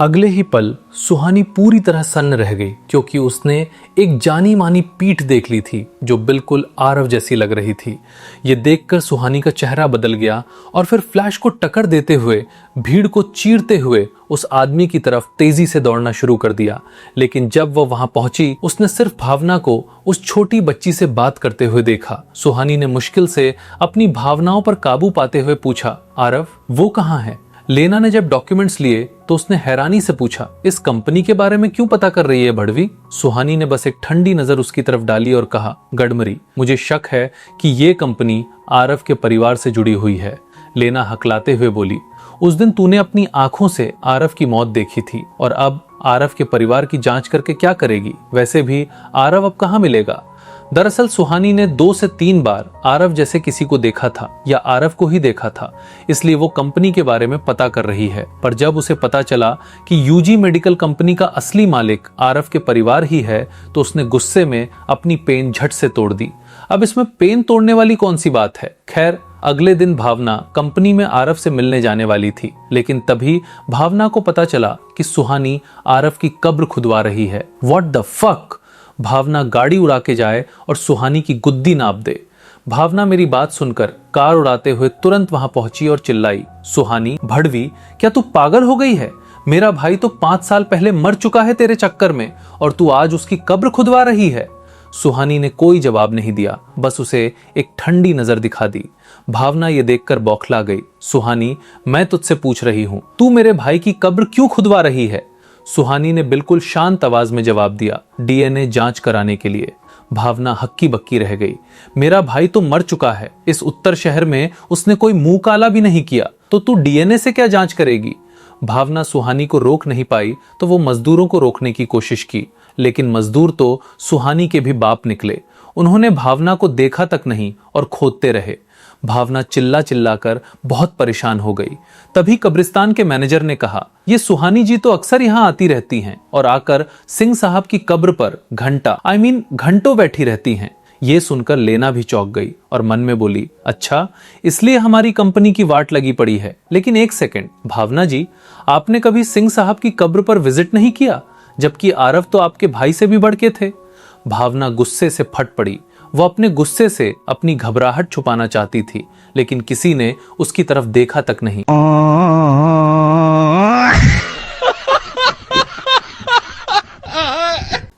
अगले ही पल सुहानी पूरी तरह सन्न रह गई, क्योंकि उसने एक जानी मानी पीठ देख ली थी जो बिल्कुल आरव जैसी लग रही थी। ये देखकर सुहानी का चेहरा बदल गया और फिर फ्लैश को टक्कर देते हुए, भीड़ को चीरते हुए उस आदमी की तरफ तेजी से दौड़ना शुरू कर दिया। लेकिन जब वह वहां पहुंची, उसने सिर्फ भावना को उस छोटी बच्ची से बात करते हुए देखा। सुहानी ने मुश्किल से अपनी भावनाओं पर काबू पाते हुए पूछा, आरव वो कहाँ है? लेना ने जब डॉक्यूमेंट्स लिए तो उसने हैरानी से पूछा, इस कंपनी के बारे में क्यों पता कर रही है भड़वी? सुहानी ने बस एक ठंडी नजर उसकी तरफ डाली और कहा, गडमरी, मुझे शक है कि ये कंपनी आरव के परिवार से जुड़ी हुई है। लेना हकलाते हुए बोली, उस दिन तूने अपनी आंखों से आरव की मौत देखी थी और अब आरव के परिवार की जांच करके क्या करेगी? वैसे भी आरव अब कहाँ मिलेगा? दरअसल सुहानी ने 2 से 3 बार आरव जैसे किसी को देखा था या आरव को ही देखा था, इसलिए वो कंपनी के बारे में पता कर रही है। पर जब उसे पता चला कि यूजी मेडिकल कंपनी का असली मालिक आरव के परिवार ही है, तो उसने गुस्से में अपनी पेन झट से तोड़ दी। अब इसमें पेन तोड़ने वाली कौन सी बात है? खैर, अगले दिन भावना कंपनी में आरव से मिलने जाने वाली थी, लेकिन तभी भावना को पता चला कि सुहानी आरव की कब्र खुदवा रही है। What the fuck? भावना गाड़ी उड़ा के जाए और सुहानी की गुद्दी नाप दे। भावना मेरी बात सुनकर कार उड़ाते हुए तुरंत वहां पहुंची और चिल्लाई, सुहानी भड़वी, क्या तू पागल हो गई है? मेरा भाई तो 5 साल पहले मर चुका है तेरे चक्कर में, और तू आज उसकी कब्र खुदवा रही है। सुहानी ने कोई जवाब नहीं दिया, बस उसे एक ठंडी नजर दिखा दी। भावना ये देखकर बौखला गई। सुहानी, मैं तुझसे पूछ रही हूं, तू मेरे भाई की कब्र क्यों खुदवा रही है? सुहानी ने बिल्कुल शांत आवाज में जवाब दिया, डीएनए जांच कराने के लिए। भावना हक्की बक्की रह गई। मेरा भाई तो मर चुका है, इस उत्तर शहर में उसने कोई मुंह काला भी नहीं किया, तो तू डीएनए से क्या जांच करेगी? भावना सुहानी को रोक नहीं पाई तो वो मजदूरों को रोकने की कोशिश की, लेकिन मजदूर तो सुहानी के भी बाप निकले। उन्होंने भावना को देखा तक नहीं और खोदते रहे। भावना चिल्ला चिल्ला कर बहुत परेशान हो गई। तभी कब्रिस्तान के मैनेजर ने कहा, ये सुहानी जी तो अक्सर यहाँ आती रहती हैं और आकर सिंह साहब की कब्र पर घंटों बैठी रहती हैं। ये सुनकर लेना भी चौंक गई और मन में बोली, अच्छा, इसलिए हमारी कंपनी की वाट लगी पड़ी है। लेकिन एक सेकंड, भावना जी, आपने कभी सिंह साहब की कब्र पर विजिट नहीं किया, जबकि आरव तो आपके भाई से भी बढ़ के थे। भावना गुस्से से फट पड़ी। वो अपने गुस्से से अपनी घबराहट छुपाना चाहती थी, लेकिन किसी ने उसकी तरफ देखा तक नहीं।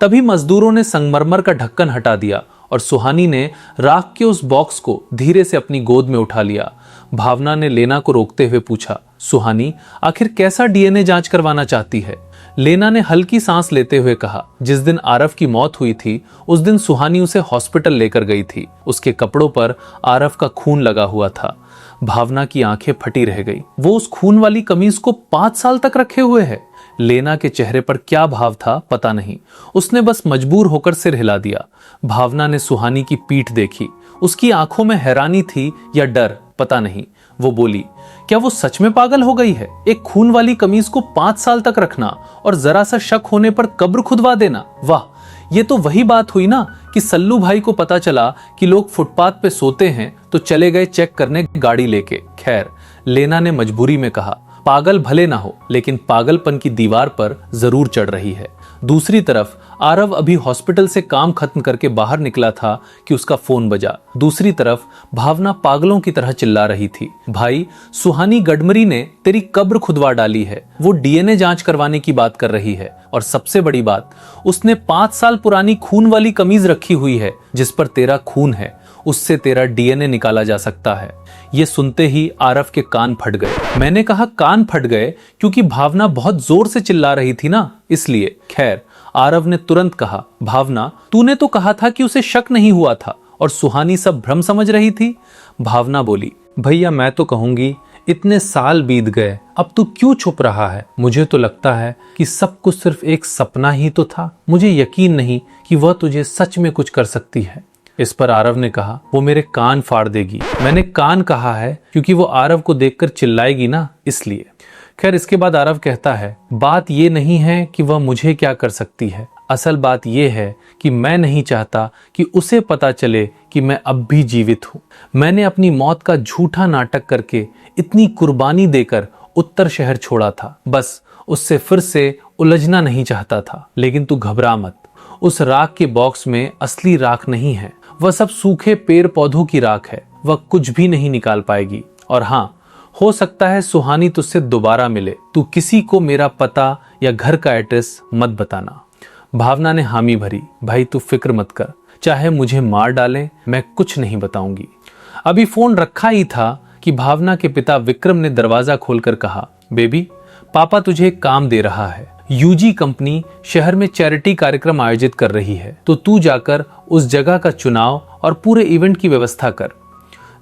तभी मजदूरों ने संगमरमर का ढक्कन हटा दिया और सुहानी ने राख के उस बॉक्स को धीरे से अपनी गोद में उठा लिया। भावना ने लेना को रोकते हुए पूछा, सुहानी, आखिर कैसा डीएनए जांच करवाना चाहती है? लेना ने हल्की सांस लेते हुए कहा, जिस दिन आरव की मौत हुई थी उस दिन सुहानी उसे हॉस्पिटल लेकर गई थी। उसके कपड़ों पर आरव का खून लगा हुआ था। भावना की आंखें फटी रह गई। वो उस खून वाली कमीज को 5 साल तक रखे हुए है। लेना के चेहरे पर क्या भाव था पता नहीं, उसने बस मजबूर होकर सिर हिला दिया। भावना ने सुहानी की पीठ देखी। उसकी आंखों में हैरानी थी या डर, पता नहीं। वो बोली, क्या वो सच में पागल हो गई है? एक खून वाली कमीज को 5 साल तक रखना और जरा सा शक होने पर कब्र खुदवा देना। वाह, ये तो वही बात हुई ना कि सल्लू भाई को पता चला कि लोग फुटपाथ पे सोते हैं तो चले गए चेक करने गाड़ी लेके। खैर, लेना ने मजबूरी में कहा, पागल भले ना हो, लेकिन पागलपन की दीवार पर जरूर चढ़ रही है। दूसरी तरफ आरव अभी हॉस्पिटल से काम खत्म करके बाहर निकला था कि उसका फोन बजा। दूसरी तरफ भावना पागलों की तरह चिल्ला रही थी, भाई, सुहानी गडमरी ने तेरी कब्र खुदवा डाली है। वो डीएनए जांच करवाने की बात कर रही है और सबसे बड़ी बात, उसने 5 साल पुरानी खून वाली कमीज रखी हुई है जिस पर तेरा खून है। उससे तेरा डीएनए निकाला जा सकता है। ये सुनते ही आरव के कान फट गए। मैंने कहा कान फट गए क्योंकि भावना बहुत जोर से चिल्ला रही थी ना, इसलिए। खैर, आरव ने तुरंत कहा, भावना, तूने तो कहा था कि उसे शक नहीं हुआ था और सुहानी सब भ्रम समझ रही थी। भावना बोली, भैया, मैं तो कहूंगी इतने साल बीत गए, अब तू क्यों छुप रहा है? मुझे तो लगता है कि सब कुछ सिर्फ एक सपना ही तो था। मुझे यकीन नहीं कि वह तुझे सच में कुछ कर सकती है। इस पर आरव ने कहा, वो मेरे कान फाड़ देगी। मैंने कान कहा है क्योंकि वो आरव को देखकर चिल्लाएगी ना, इसलिए। खैर, इसके बाद आरव कहता है, बात ये नहीं है कि वह मुझे क्या कर सकती है, असल बात यह है कि मैं नहीं चाहता कि उसे पता चले कि मैं अब भी जीवित हूं। मैंने अपनी मौत का झूठा नाटक करके इतनी कुर्बानी देकर उत्तर शहर छोड़ा था, बस उससे फिर से उलझना नहीं चाहता था। लेकिन तू घबरा मत, उस राख के बॉक्स में असली राख नहीं है, वह सब सूखे पेड़ पौधों की राख है। वह कुछ भी नहीं निकाल पाएगी। और हाँ, हो सकता है सुहानी तुझसे दोबारा मिले। तू किसी को मेरा पता या घर का एड्रेस मत बताना। भावना ने हामी भरी। भाई तू फिक्र मत कर, चाहे मुझे मार डालें, मैं कुछ नहीं बताऊंगी। अभी फोन रखा ही था कि भावना के पिता विक्रम ने दरवाजा खोलकर कहा, बेबी, पापा तुझे एक काम दे रहा है। यूजी कंपनी शहर में चैरिटी कार्यक्रम आयोजित कर रही है, तो तू जाकर उस जगह का चुनाव और पूरे इवेंट की व्यवस्था कर।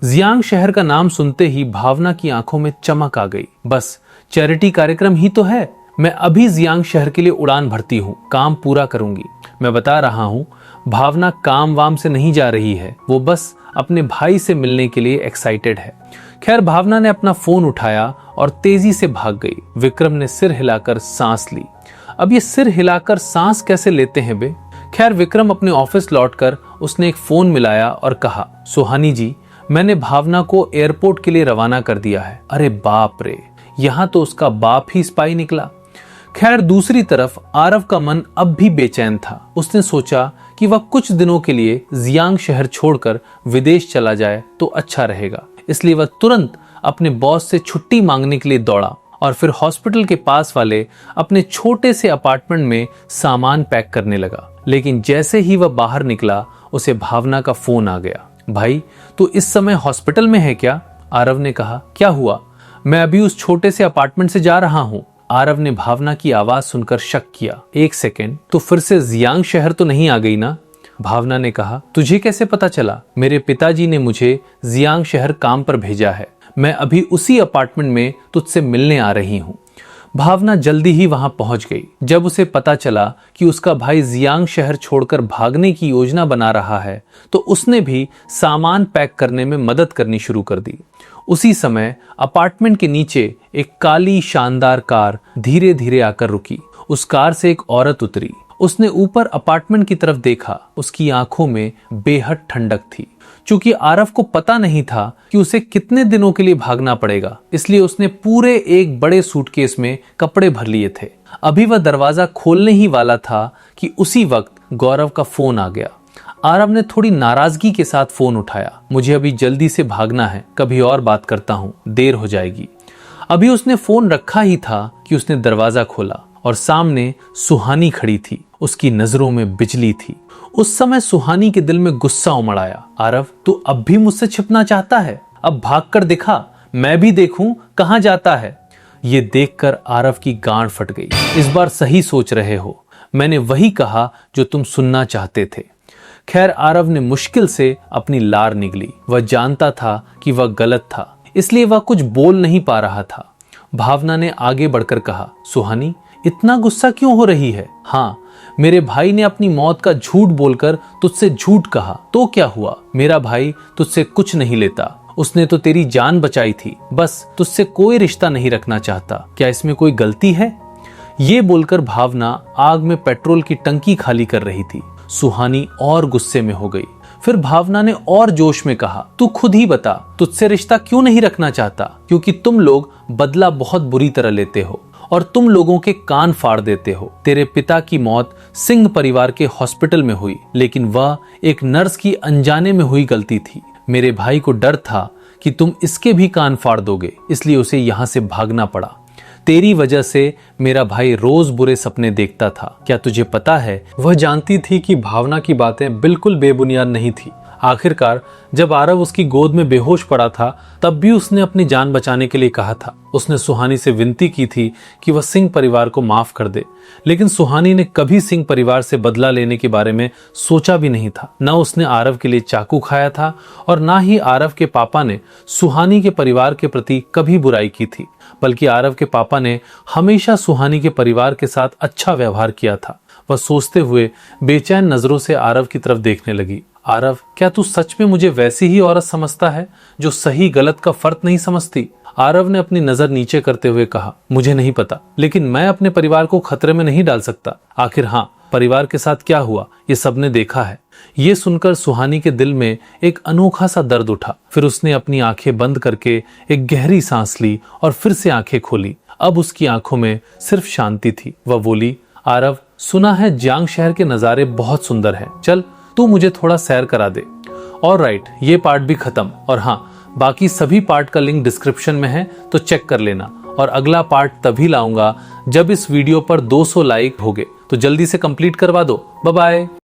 जियांग शहर का नाम सुनते ही भावना की आंखों में चमक आ गई। बस चैरिटी कार्यक्रम ही तो है। मैं अभी जियांग शहर के लिए उड़ान भरती हूँ, काम पूरा करूंगी। मैं बता रहा हूँ, भावना काम वाम से नहीं जा रही है, वो बस अपने भाई से मिलने के लिए एक्साइटेड है। खैर, भावना ने अपना फोन उठाया और तेजी से भाग गई। विक्रम ने सिर हिलाकर सांस ली। अब ये सिर हिलाकर सांस कैसे लेते हैं बे? खैर, विक्रम अपने ऑफिस लौटकर उसने एक फोन मिलाया और कहा, सुहानी जी, मैंने भावना को एयरपोर्ट के लिए रवाना कर दिया है। अरे बाप रे, यहाँ तो उसका बाप ही स्पाई निकला। खैर, दूसरी तरफ आरव का मन अब भी बेचैन था। उसने सोचा कि वह कुछ दिनों के लिए जियांग शहर छोड़कर विदेश चला जाए तो अच्छा रहेगा। इसलिए वह तुरंत अपने बॉस से छुट्टी मांगने के लिए दौड़ा और फिर हॉस्पिटल के पास वाले अपने छोटे से अपार्टमेंट में सामान पैक करने लगा। लेकिन जैसे ही वह बाहर निकला, उसे भावना का फोन आ गया। भाई, तू इस समय हॉस्पिटल में है क्या? आरव ने कहा। क्या हुआ? मैं अभी उस छोटे से अपार्टमेंट से जा रहा हूँ। आरव ने भावना की आवाज सुनकर शक किया। एक सेकेंड, तो फिर से जियांग शहर तो नहीं आ गई ना? भावना ने कहा। तुझे कैसे पता चला? मेरे पिताजी ने मुझे जियांग शहर काम पर भेजा है। मैं अभी उसी अपार्टमेंट में तुझसे मिलने आ रही हूँ। भावना जल्दी ही वहां पहुंच गई। जब उसे पता चला कि उसका भाई जियांग शहर छोड़कर भागने की योजना बना रहा है, तो उसने भी सामान पैक करने में मदद करनी शुरू कर दी। उसी समय अपार्टमेंट के नीचे एक काली शानदार कार धीरे धीरे आकर रुकी। उस कार से एक औरत उतरी। उसने ऊपर अपार्टमेंट की तरफ देखा। उसकी आंखों में बेहद ठंडक थी। चूंकि आरव को पता नहीं था कि उसे कितने दिनों के लिए भागना पड़ेगा, इसलिए उसने पूरे एक बड़े सूटकेस में कपड़े भर लिए थे। अभी वह दरवाजा खोलने ही वाला था कि उसी वक्त गौरव का फोन आ गया। आरव ने थोड़ी नाराजगी के साथ फोन उठाया। मुझे अभी जल्दी से भागना है, कभी और बात करता हूँ, देर हो जाएगी। अभी उसने फोन रखा ही था कि उसने दरवाजा खोला और सामने सुहानी खड़ी थी। उसकी नजरों में बिजली थी। उस समय सुहानी के दिल में गुस्सा उमड़ आया। आरव, तू अब भी मुझसे छिपना चाहता है? अब भागकर दिखा, मैं भी देखूं कहां जाता है। ये देखकर आरव की गांड फट गई। इस बार सही सोच रहे हो, मैंने वही कहा जो तुम सुनना चाहते थे। खैर, आरव ने मुश्किल से अपनी लार निगली। वह जानता था कि वह गलत था, इसलिए वह कुछ बोल नहीं पा रहा था। भावना ने आगे बढ़कर कहा, सुहानी, इतना गुस्सा क्यों हो रही है? हाँ, मेरे भाई ने अपनी मौत का झूठ बोलकर तुझसे झूठ कहा, तो क्या हुआ? मेरा भाई तुझसे कुछ नहीं लेता। उसने तो तेरी जान बचाई थी, बस तुझसे कोई रिश्ता नहीं रखना चाहता। क्या इसमें कोई गलती है? ये बोलकर भावना आग में पेट्रोल की टंकी खाली कर रही थी। सुहानी और गुस्से में हो गई। फिर भावना ने और जोश में कहा, तू खुद ही बता, तुझसे रिश्ता क्यों नहीं रखना चाहता? क्योंकि तुम लोग बदला बहुत बुरी तरह लेते हो और तुम लोगों के कान फाड़ देते हो। तेरे पिता की मौत सिंह परिवार के हॉस्पिटल में हुई, लेकिन वह एक नर्स की अनजाने में हुई गलती थी। मेरे भाई को डर था कि तुम इसके भी कान फाड़ दोगे, इसलिए उसे यहाँ से भागना पड़ा। तेरी वजह से मेरा भाई रोज बुरे सपने देखता था। क्या तुझे पता है, वह जानती थी कि भावना की बातें बिल्कुल बेबुनियाद नहीं थी। आखिरकार जब आरव उसकी गोद में बेहोश पड़ा था, तब भी उसने अपनी जान बचाने के लिए कहा था। उसने सुहानी से विनती की थी कि वह सिंह परिवार को माफ कर दे, लेकिन सुहानी ने कभी सिंह परिवार से बदला लेने के बारे में सोचा भी नहीं था। न उसने आरव के लिए चाकू खाया था और न ही आरव के पापा ने सुहानी के परिवार के प्रति कभी बुराई की थी, बल्कि आरव के पापा ने हमेशा सुहानी के परिवार के साथ अच्छा व्यवहार किया था। वह सोचते हुए बेचैन नजरों से आरव की तरफ देखने लगी। आरव, क्या तू सच में मुझे वैसी ही औरत समझता है जो सही गलत का फर्क नहीं समझती? आरव ने अपनी नजर नीचे करते हुए कहा, मुझे नहीं पता, लेकिन मैं अपने परिवार को खतरे में नहीं डाल सकता। आखिर हाँ, परिवार के साथ क्या हुआ ये सबने देखा है। ये सुनकर सुहानी के दिल में एक अनोखा सा दर्द उठा। फिर उसने अपनी आंखें बंद करके एक गहरी सांस ली और फिर से आंखें खोली। अब उसकी आंखों में सिर्फ शांति थी। वह बोली, आरव, सुना है जियांग शहर के नज़ारे बहुत सुंदर हैं, चल तू मुझे थोड़ा सैर करा दे। और राइट, ये पार्ट भी खत्म। और हाँ, बाकी सभी पार्ट का लिंक डिस्क्रिप्शन में है, तो चेक कर लेना। और अगला पार्ट तभी लाऊंगा जब इस वीडियो पर 200 लाइक हो गए, तो जल्दी से कंप्लीट करवा दो। Bye bye.